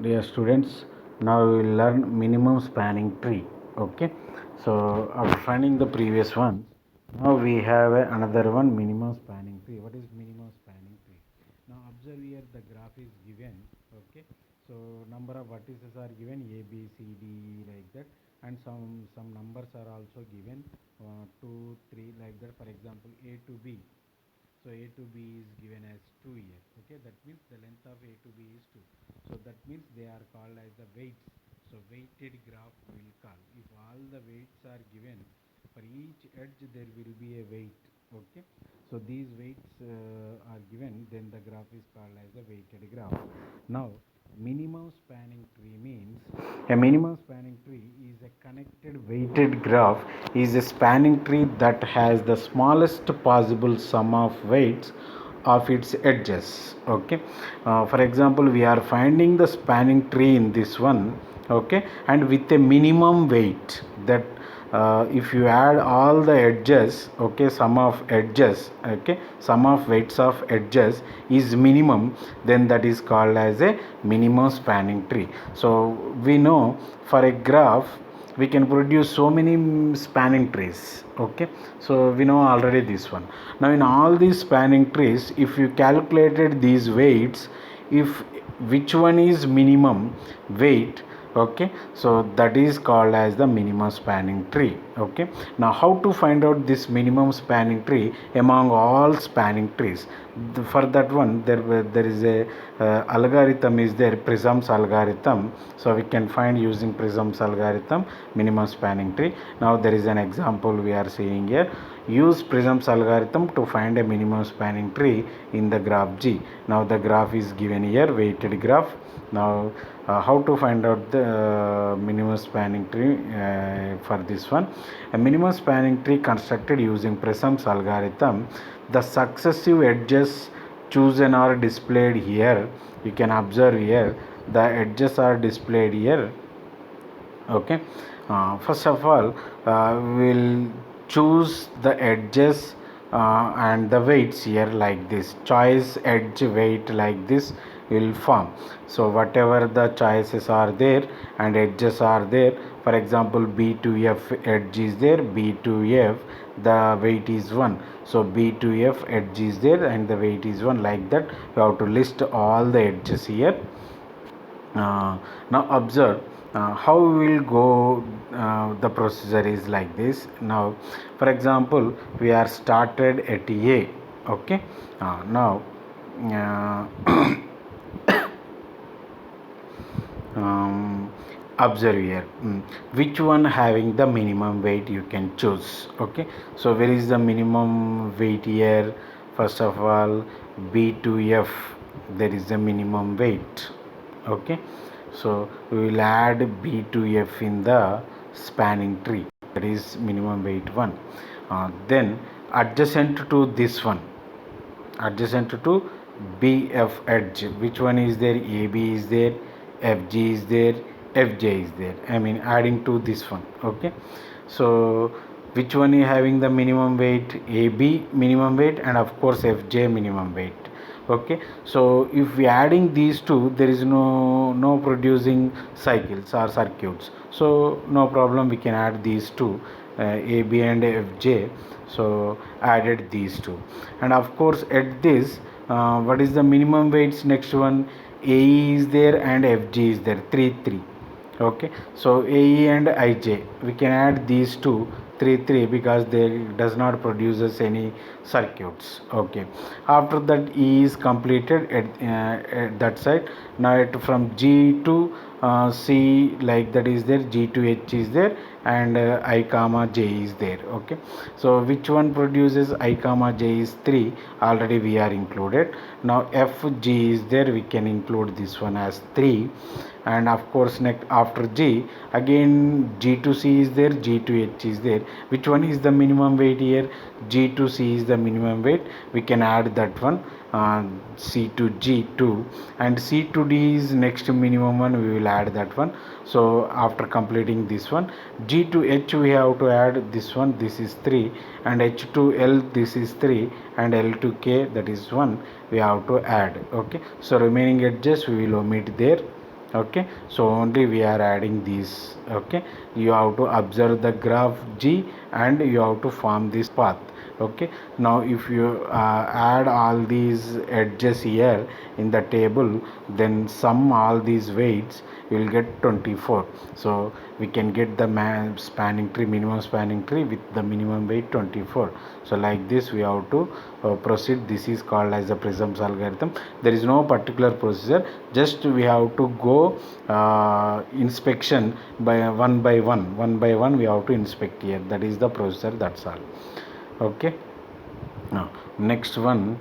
Dear students, now we will learn minimum spanning tree. Okay, so after finding the previous one, now we have another one, minimum spanning tree. What is minimum spanning tree? Now observe here, the graph is given. Okay, so number of vertices are given, A B C D E, like that, and some numbers are also given, 2 3 like that. For example, A to B, so A to B is given as 2 here. Okay, that means the length of A to B is 2. So that means they are called as the weights. So weighted graph we will call. If all the weights are given, for each edge there will be a weight. Okay, so these weights are given, then the graph is called as a weighted graph. Now minimum spanning tree means, a minimum spanning tree is a connected weighted graph, is a spanning tree that has the smallest possible sum of weights of its edges. Okay, for example, we are finding the spanning tree in this one. Okay, and with a minimum weight, that if you add all the edges, okay, sum of edges, okay, sum of weights of edges is minimum, then that is called as a minimum spanning tree. So we know, for a graph we can produce so many spanning trees. Okay, so we know already this one. Now in all these spanning trees, if you calculated these weights, if which one is minimum weight, okay, so that is called as the minimum spanning tree. Okay, now how to find out this minimum spanning tree among all spanning trees? For that one, there is a algorithm is there, Prism's algorithm. So we can find using Prism's algorithm minimum spanning tree. Now there is an example we are seeing here. Use Prism's algorithm to find a minimum spanning tree in the graph G. Now the graph is given here, weighted graph. Now how to find out the minimum spanning tree for this one? A minimum spanning tree constructed using Prism's algorithm. The successive edges chosen are displayed here. You can observe here, the edges are displayed here. Okay, first of all, we'll choose the edges and the weights here like this. Choice edge weight like this will form. So whatever the choices are there and edges are there, for example, B to F edge is there, B to F the weight is 1, so B to F edge is there and the weight is 1, like that. You have to list all the edges here. Now observe how we will go. The procedure is like this. Now for example, we are started at A. Okay, now observe here, which one having the minimum weight you can choose. Okay, so where is the minimum weight here? First of all, B to F, there is a minimum weight. Okay, so we will add B to F in the spanning tree, that is minimum weight 1. Then adjacent to this one, adjacent to BF edge, which one is there? AB is there, FG is there, FJ is there. I mean adding to this one. Okay, so which one is having the minimum weight? AB minimum weight and of course FJ minimum weight. Okay, so if we adding these two, there is no producing cycles or circuits, so no problem, we can add these two, AB and FJ. So added these two, and of course at this, what is the minimum weights? Next one, AE is there and FG is there, 3 3. Okay, so AE and IJ, we can add these two, 3 3, because they does not produces any circuits. Okay, after that E is completed at that side. Now from G to C, like that is there, G to H is there, and I comma J is there. Okay, so which one produces I comma J is 3, already we are included. Now F G is there, we can include this one as 3, and of course next after G again G to C is there, G to H is there. Which one is the minimum weight here? G to C is the minimum weight, we can add that one. C to G 2, and C to D is next minimum one, we will add that one. So after completing this one, G to H we have to add this one, this is 3, and H to L this is 3, and L to K that is 1, we have to add. Okay, so remaining edges we will omit there. Okay, so only we are adding these. Okay, you have to observe the graph G and you have to form this path. Okay, now if you add all these edges here in the table, then sum all these weights, you will get 24. So we can get the spanning tree, minimum spanning tree with the minimum weight 24. So like this we have to proceed. This is called as the Prism's algorithm. There is no particular procedure, just we have to go inspection by one we have to inspect here. That is the procedure, that's all. Okay, now next one,